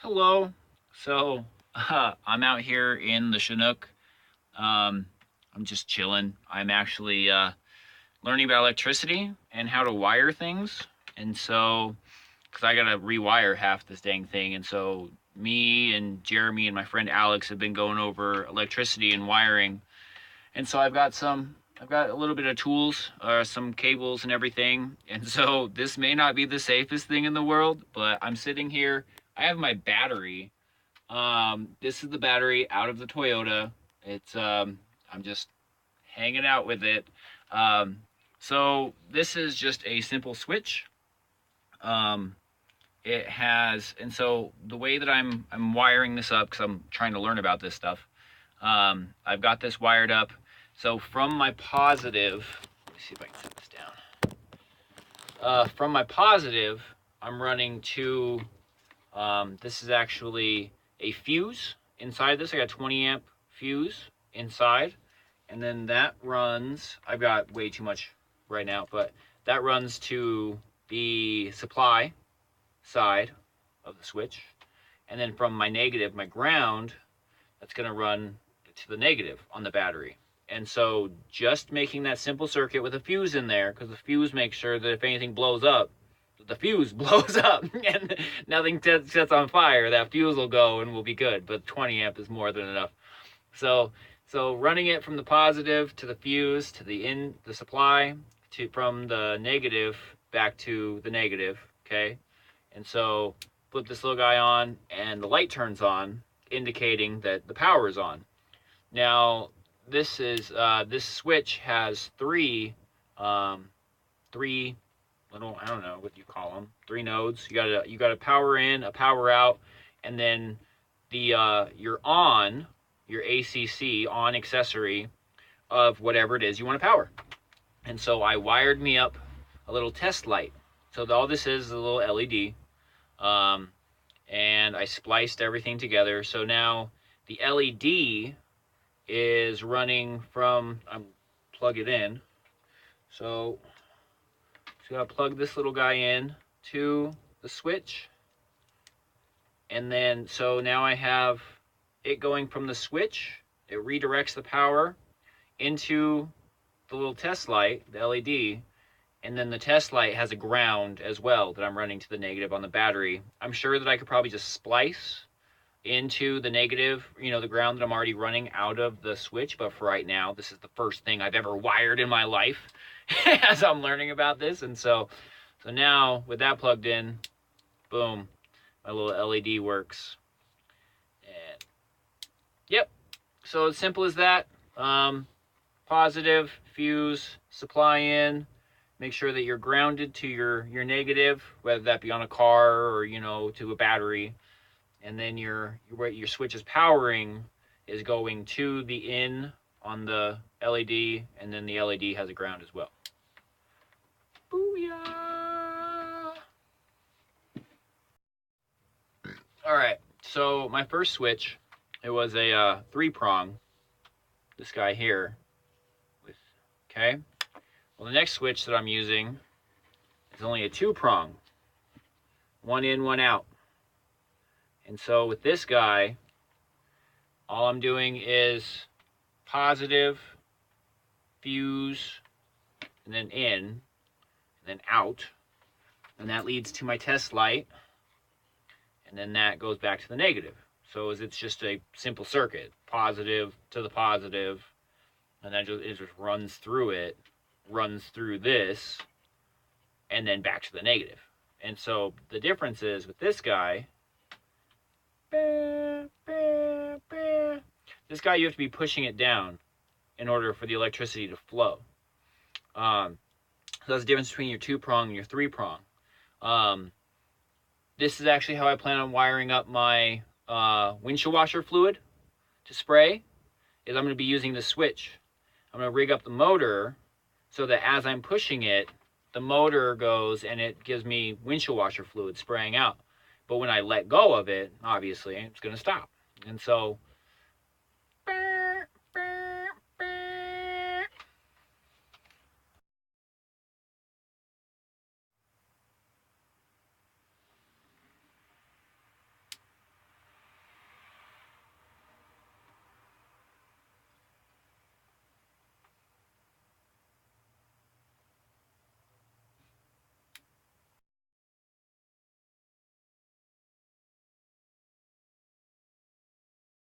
Hello. So I'm out here in the Chinook. Um, I'm just chilling. I'm actually learning about electricity and how to wire things. And so, because I got to rewire half this dang thing. And so, me and Jeremy and my friend Alex have been going over electricity and wiring. And so, I've got a little bit of tools, some cables and everything. And so, this may not be the safest thing in the world, but I'm sitting here. I have my battery. This is the battery out of the Toyota. I'm just hanging out with it. Um, so this is just a simple switch. Um, it has, and so the way that I'm wiring this up because I'm trying to learn about this stuff. I've got this wired up. So from my positive, let me see if I can set this down. From my positive, I'm running to. This is actually a fuse inside this. I got 20 amp fuse inside, and then that runs. I've got way too much right now, but that runs to the supply side of the switch, and then from my negative, my ground, that's going to run to the negative on the battery. And so just making that simple circuit with a fuse in there, because the fuse makes sure that if anything blows up, the fuse blows up and nothing sets on fire, that fuse will go and we'll be good. But 20 amp is more than enough. So running it from the positive to the fuse to the supply to from the negative back to the negative, okay? And so flip this little guy on and the light turns on, indicating that the power is on. Now this switch has three I don't know what you call them, three nodes. You got a power in, a power out, and then your on, your ACC on accessory of whatever it is you want to power. And so I wired me up a little test light. So all this is a little LED, and I spliced everything together. So now the LED is running from, I'm plug it in. So I plug this little guy in to the switch. And then, so now I have it going from the switch. It redirects the power into the little test light, the LED. And then the test light has a ground as well that I'm running to the negative on the battery. I'm sure that I could probably just splice into the negative, the ground that I'm already running out of the switch. But for right now, this is the first thing I've ever wired in my life as I'm learning about this. And so now with that plugged in, boom, my little LED works. And yep, so as simple as that. Positive, fuse, supply in, make sure that you're grounded to your negative, whether that be on a car or, to a battery. And then your switch is powering is going to the in on the LED, and then the LED has a ground as well. Booyah! All right, so my first switch, it was a 3-prong, this guy here. Okay, well the next switch that I'm using is only a 2-prong, one in, one out. And so with this guy, all I'm doing is positive, fuse, and then in, and then out. And that leads to my test light. And then that goes back to the negative. So it's just a simple circuit, positive to the positive, and then it just runs through this, and then back to the negative. And so the difference is with this guy, this guy, you have to be pushing it down in order for the electricity to flow. So that's the difference between your 2-prong and your 3-prong. This is actually how I plan on wiring up my windshield washer fluid to spray, is I'm going to be using the switch. I'm going to rig up the motor so that as I'm pushing it, the motor goes and it gives me windshield washer fluid spraying out. But when I let go of it, obviously, it's going to stop. And so